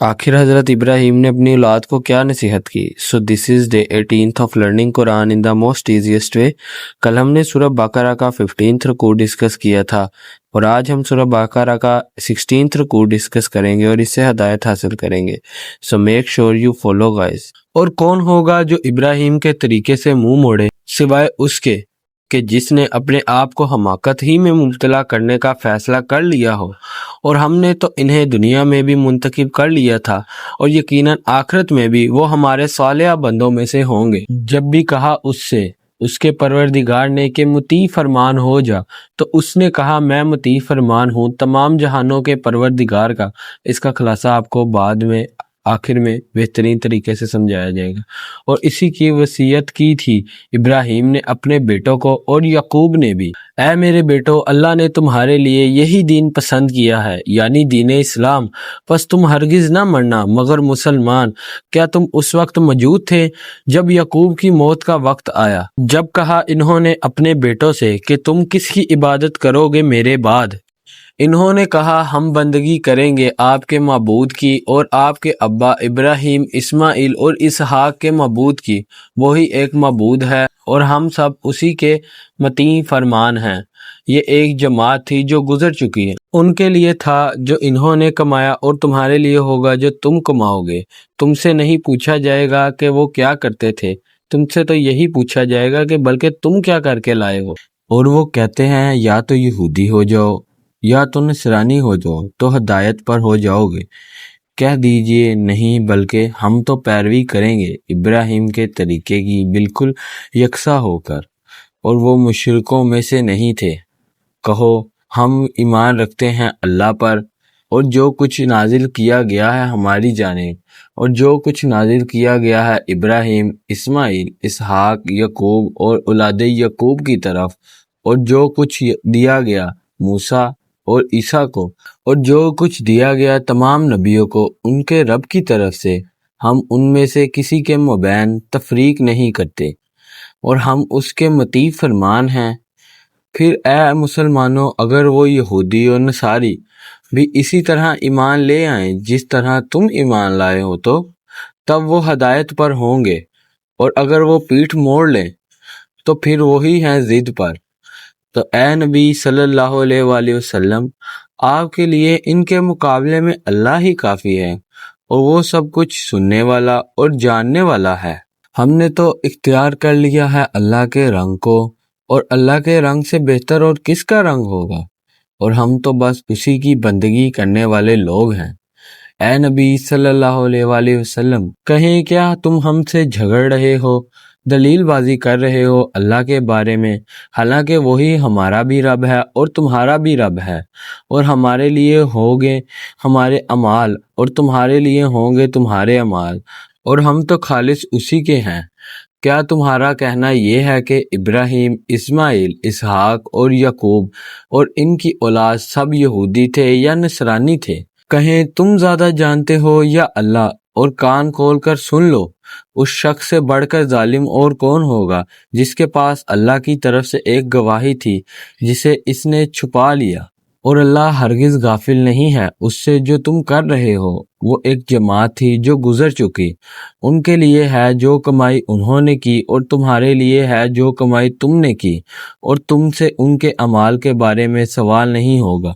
آخر حضرت ابراہیم نے اپنی اولاد کو کیا نصیحت کی؟ So this is day 18th of learning Quran in the most easiest way. کل ہم نے سورہ بقرہ کا 15th رکوع ڈسکس کیا تھا اور آج ہم سورہ بقرہ کا 16th رکوع ڈسکس کریں گے اور اس سے ہدایت حاصل کریں گے۔ So make sure you follow guys. اور کون ہوگا جو ابراہیم کے طریقے سے منہ موڑے سوائے اس کے کہ جس نے اپنے آپ کو حماقت ہی میں مبتلا کرنے کا فیصلہ کر لیا ہو، اور ہم نے تو انہیں دنیا میں بھی منتخب کر لیا تھا اور یقیناً آخرت میں بھی وہ ہمارے صالح بندوں میں سے ہوں گے۔ جب بھی کہا اس سے اس کے پروردگار نے کہ مطیع فرمان ہو جا، تو اس نے کہا میں مطیع فرمان ہوں تمام جہانوں کے پروردگار کا۔ اس کا خلاصہ آپ کو بعد میں آخر میں بہترین طریقے سے سمجھایا جائے گا۔ اور اسی کی وصیت کی تھی ابراہیم نے اپنے بیٹوں کو اور یعقوب نے بھی، اے میرے بیٹو، اللہ نے تمہارے لیے یہی دین پسند کیا ہے، یعنی دین اسلام، پس تم ہرگز نہ مرنا مگر مسلمان۔ کیا تم اس وقت موجود تھے جب یعقوب کی موت کا وقت آیا، جب کہا انہوں نے اپنے بیٹوں سے کہ تم کس کی عبادت کرو گے میرے بعد؟ انہوں نے کہا ہم بندگی کریں گے آپ کے معبود کی اور آپ کے ابا ابراہیم، اسماعیل اور اسحاق کے معبود کی، وہی ایک معبود ہے اور ہم سب اسی کے مطیع فرمان ہیں۔ یہ ایک جماعت تھی جو گزر چکی ہے، ان کے لیے تھا جو انہوں نے کمایا اور تمہارے لیے ہوگا جو تم کماؤ گے۔ تم سے نہیں پوچھا جائے گا کہ وہ کیا کرتے تھے، تم سے تو یہی پوچھا جائے گا کہ بلکہ تم کیا کر کے لائے ہو۔ اور وہ کہتے ہیں یا تو یہودی ہو جاؤ یا تو نصرانی ہو جاؤ تو ہدایت پر ہو جاؤ گے۔ کہہ دیجئے نہیں، بلکہ ہم تو پیروی کریں گے ابراہیم کے طریقے کی بالکل یکساں ہو کر، اور وہ مشرکوں میں سے نہیں تھے۔ کہو ہم ایمان رکھتے ہیں اللہ پر اور جو کچھ نازل کیا گیا ہے ہماری جانب، اور جو کچھ نازل کیا گیا ہے ابراہیم، اسماعیل، اسحاق، یعقوب اور اولاد یعقوب کی طرف، اور جو کچھ دیا گیا موسیٰ اور عیسیٰ کو، اور جو کچھ دیا گیا تمام نبیوں کو ان کے رب کی طرف سے، ہم ان میں سے کسی کے مابین تفریق نہیں کرتے، اور ہم اس کے مطیع فرمان ہیں۔ پھر اے مسلمانوں، اگر وہ یہودی اور نصاری بھی اسی طرح ایمان لے آئیں جس طرح تم ایمان لائے ہو، تو تب وہ ہدایت پر ہوں گے، اور اگر وہ پیٹھ موڑ لیں تو پھر وہی ہیں ضد پر۔ تو اے نبی صلی اللہ علیہ وآلہ وسلم، آپ کے لیے ان کے مقابلے میں اللہ ہی کافی ہے، اور وہ سب کچھ سننے والا اور جاننے والا ہے۔ ہم نے تو اختیار کر لیا ہے اللہ کے رنگ کو، اور اللہ کے رنگ سے بہتر اور کس کا رنگ ہوگا، اور ہم تو بس اسی کی بندگی کرنے والے لوگ ہیں۔ اے نبی صلی اللہ علیہ وآلہ وسلم، کہیں کیا تم ہم سے جھگڑ رہے ہو، دلیل بازی کر رہے ہو اللہ کے بارے میں، حالانکہ وہی ہمارا بھی رب ہے اور تمہارا بھی رب ہے، اور ہمارے لیے ہوگے ہمارے اعمال اور تمہارے لیے ہوں گے تمہارے اعمال، اور ہم تو خالص اسی کے ہیں۔ کیا تمہارا کہنا یہ ہے کہ ابراہیم، اسماعیل، اسحاق اور یعقوب اور ان کی اولاد سب یہودی تھے یا نصرانی تھے؟ کہیں تم زیادہ جانتے ہو یا اللہ؟ اور کان کھول کر سن لو، اس شخص سے بڑھ کر ظالم اور کون ہوگا جس کے پاس اللہ کی طرف سے ایک گواہی تھی جسے اس نے چھپا لیا، اور اللہ ہرگز غافل نہیں ہے اس سے جو تم کر رہے ہو۔ وہ ایک جماعت تھی جو گزر چکی، ان کے لیے ہے جو کمائی انہوں نے کی، اور تمہارے لیے ہے جو کمائی تم نے کی، اور تم سے ان کے اعمال کے بارے میں سوال نہیں ہوگا۔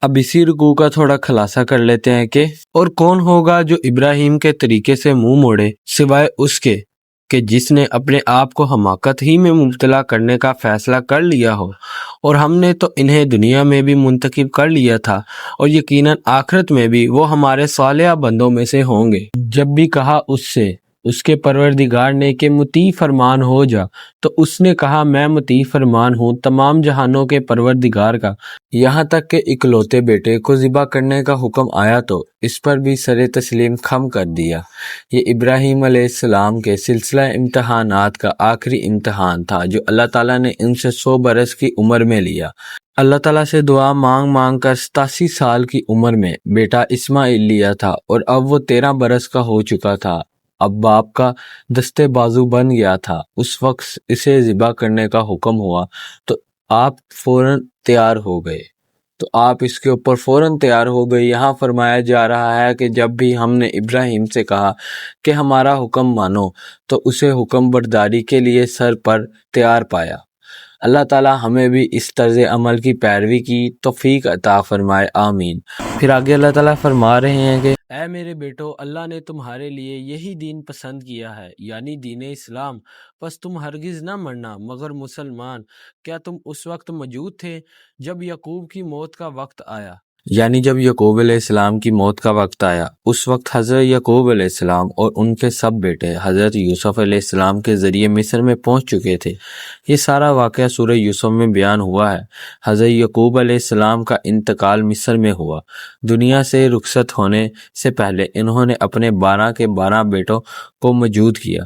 اب اسی رکوع کا تھوڑا خلاصہ کر لیتے ہیں کہ اور کون ہوگا جو ابراہیم کے طریقے سے منہ موڑے سوائے اس کے کہ جس نے اپنے آپ کو حماقت ہی میں مبتلا کرنے کا فیصلہ کر لیا ہو، اور ہم نے تو انہیں دنیا میں بھی منتخب کر لیا تھا اور یقیناً آخرت میں بھی وہ ہمارے صالح بندوں میں سے ہوں گے۔ جب بھی کہا اس سے اس کے پروردگار نے کہ مطیع فرمان ہو جا، تو اس نے کہا میں مطیع فرمان ہوں تمام جہانوں کے پروردگار کا۔ یہاں تک کہ اکلوتے بیٹے کو ذبح کرنے کا حکم آیا تو اس پر بھی سر تسلیم خم کر دیا۔ یہ ابراہیم علیہ السلام کے سلسلہ امتحانات کا آخری امتحان تھا جو اللہ تعالیٰ نے ان سے 100 برس کی عمر میں لیا۔ اللہ تعالیٰ سے دعا مانگ مانگ کر 87 سال کی عمر میں بیٹا اسماعیل لیا تھا، اور اب وہ 13 برس کا ہو چکا تھا۔ اب باپ کا دستے بازو بن گیا تھا۔ اس وقت اسے ذبح کرنے کا حکم ہوا تو آپ فوراً تیار ہو گئے۔ تو آپ اس کے اوپر فوراً تیار ہو گئے۔ یہاں فرمایا جا رہا ہے کہ جب بھی ہم نے ابراہیم سے کہا کہ ہمارا حکم مانو تو اسے حکم برداری کے لیے سر پر تیار پایا۔ اللہ تعالیٰ ہمیں بھی اس طرز عمل کی پیروی کی توفیق عطا فرمائے، آمین۔ پھر آگے اللہ تعالیٰ فرما رہے ہیں کہ اے میرے بیٹو، اللہ نے تمہارے لیے یہی دین پسند کیا ہے، یعنی دین اسلام، پس تم ہرگز نہ مرنا مگر مسلمان۔ کیا تم اس وقت موجود تھے جب یعقوب کی موت کا وقت آیا؟ یعنی جب یعقوب علیہ السلام کی موت کا وقت آیا، اس وقت حضرت یعقوب علیہ السلام اور ان کے سب بیٹے حضرت یوسف علیہ السلام کے ذریعے مصر میں پہنچ چکے تھے۔ یہ سارا واقعہ سورہ یوسف میں بیان ہوا ہے۔ حضرت یعقوب علیہ السلام کا انتقال مصر میں ہوا۔ دنیا سے رخصت ہونے سے پہلے انہوں نے اپنے 12 کے 12 بیٹوں کو موجود کیا۔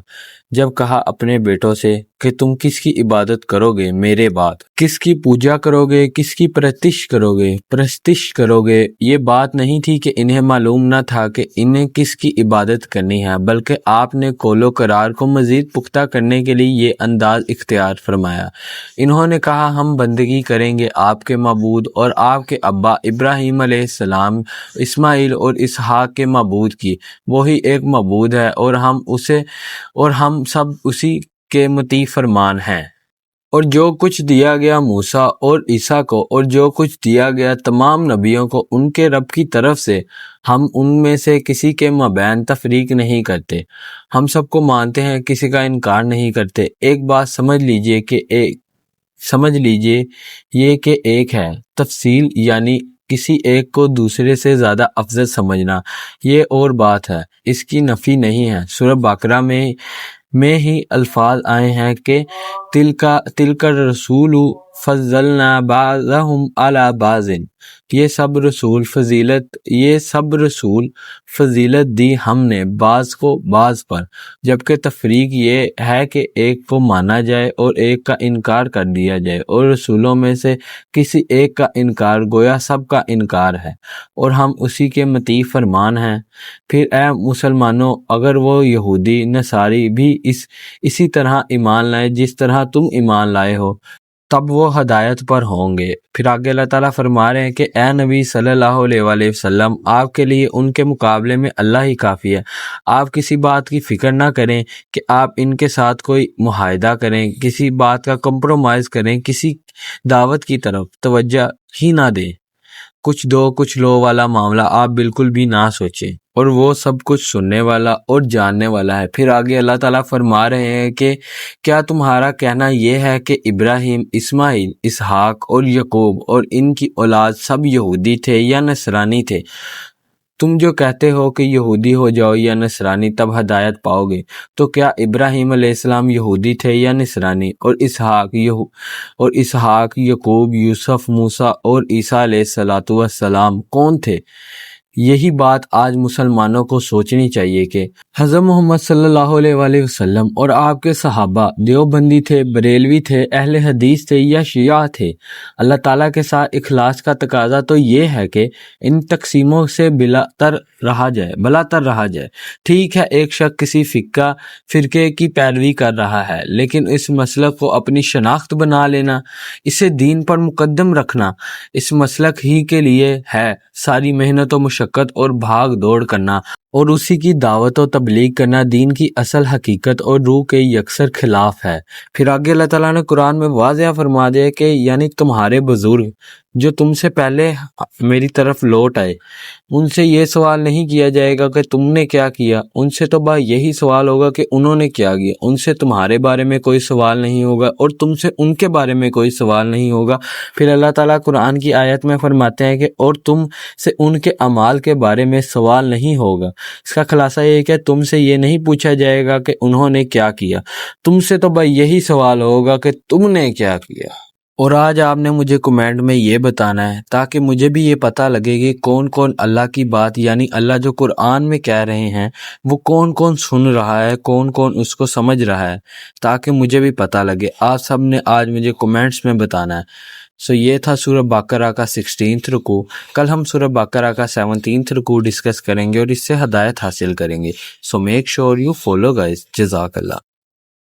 جب کہا اپنے بیٹوں سے کہ تم کس کی عبادت کرو گے میرے بعد، کس کی پوجا کرو گے، کس کی پرستش کرو گے، یہ بات نہیں تھی کہ انہیں معلوم نہ تھا کہ انہیں کس کی عبادت کرنی ہے، بلکہ آپ نے قول و قرار کو مزید پختہ کرنے کے لیے یہ انداز اختیار فرمایا۔ انہوں نے کہا ہم بندگی کریں گے آپ کے معبود اور آپ کے ابا ابراہیم علیہ السلام، اسماعیل اور اسحاق کے معبود کی۔ وہی ایک معبود ہے اور ہم سب اسی کے مطیع فرمان ہیں۔ اور جو کچھ دیا گیا موسیٰ اور عیسیٰ کو اور جو کچھ دیا گیا تمام نبیوں کو ان کے رب کی طرف سے، ہم ان میں سے کسی کے مابین تفریق نہیں کرتے۔ ہم سب کو مانتے ہیں، کسی کا انکار نہیں کرتے۔ ایک بات سمجھ لیجئے یہ کہ ایک ہے، تفصیل یعنی کسی ایک کو دوسرے سے زیادہ افضل سمجھنا یہ اور بات ہے، اس کی نفی نہیں ہے۔ سورہ بقرہ میں ہی الفاظ آئے ہیں کہ تلک الرسول فضلنا بعضهم علی بعض، یہ سب رسول فضیلت دی ہم نے بعض کو بعض پر، جبکہ تفریق یہ ہے کہ ایک کو مانا جائے اور ایک کا انکار کر دیا جائے، اور رسولوں میں سے کسی ایک کا انکار گویا سب کا انکار ہے، اور ہم اسی کے مطیع فرمان ہیں۔ پھر اے مسلمانوں، اگر وہ یہودی نصاری بھی اسی طرح ایمان لائے جس طرح تم ایمان لائے ہو، تب وہ ہدایت پر ہوں گے۔ پھر آگے اللہ تعالیٰ فرما رہے ہیں کہ اے نبی صلی اللہ علیہ وآلہ وسلم، آپ کے لیے ان کے مقابلے میں اللہ ہی کافی ہے۔ آپ کسی بات کی فکر نہ کریں کہ آپ ان کے ساتھ کوئی معاہدہ کریں، کسی بات کا کمپرومائز کریں، کسی دعوت کی طرف توجہ ہی نہ دیں۔ کچھ دو کچھ لو والا معاملہ آپ بالکل بھی نہ سوچیں، اور وہ سب کچھ سننے والا اور جاننے والا ہے۔ پھر آگے اللہ تعالیٰ فرما رہے ہیں کہ کیا تمہارا کہنا یہ ہے کہ ابراہیم، اسماعیل، اسحاق اور یعقوب اور ان کی اولاد سب یہودی تھے یا نصرانی تھے؟ تم جو کہتے ہو کہ یہودی ہو جاؤ یا نصرانی تب ہدایت پاؤ گے، تو کیا ابراہیم علیہ السلام یہودی تھے یا نصرانی؟ اور اسحاق، یعقوب، یوسف، موسیٰ اور عیسیٰ علیہ السلام کون تھے؟ یہی بات آج مسلمانوں کو سوچنی چاہیے کہ حضرت محمد صلی اللہ علیہ وآلہ وسلم اور آپ کے صحابہ دیوبندی تھے، بریلوی تھے، اہل حدیث تھے یا شیعہ تھے؟ اللہ تعالیٰ کے ساتھ اخلاص کا تقاضا تو یہ ہے کہ ان تقسیموں سے بلا تر رہا جائے۔ ٹھیک ہے، ایک شخص کسی فرقے کی پیروی کر رہا ہے، لیکن اس مسلک کو اپنی شناخت بنا لینا، اسے دین پر مقدم رکھنا، اس مسلک ہی کے لیے ہے ساری محنت و مشقت اور بھاگ دوڑ کرنا، اور اسی کی دعوت و تبلیغ کرنا دین کی اصل حقیقت اور روح کے یکسر خلاف ہے۔ پھر آگے اللہ تعالیٰ نے قرآن میں واضح فرما دیا کہ یعنی تمہارے بزرگ جو تم سے پہلے میری طرف لوٹ آئے، ان سے یہ سوال نہیں کیا جائے گا کہ تم نے کیا کیا، ان سے تو یہی سوال ہوگا کہ انہوں نے کیا کیا۔ ان سے تمہارے بارے میں کوئی سوال نہیں ہوگا اور تم سے ان کے بارے میں کوئی سوال نہیں ہوگا۔ پھر اللہ تعالیٰ قرآن کی آیت میں فرماتے ہیں کہ اور تم سے ان کے اعمال کے بارے میں سوال نہیں ہوگا۔ اس کا خلاصہ یہ ہے کہ تم سے یہ نہیں پوچھا جائے گا کہ انہوں نے کیا کیا، تم سے تو یہی سوال ہوگا کہ تم نے کیا کیا۔ اور آج آپ نے مجھے کمنٹ میں یہ بتانا ہے تاکہ مجھے بھی یہ پتہ لگے کہ کون کون اللہ کی بات یعنی اللہ جو قرآن میں کہہ رہے ہیں وہ کون کون سن رہا ہے، کون کون اس کو سمجھ رہا ہے، تاکہ مجھے بھی پتہ لگے۔ آپ سب نے آج مجھے کمنٹس میں بتانا ہے۔ یہ تھا سورہ بقرہ کا 16 رکوع۔ کل ہم سورہ بقرہ کا 17 رکوع ڈسکس کریں گے اور اس سے ہدایت حاصل کریں گے۔ Make sure you follow guys. جزاک اللہ۔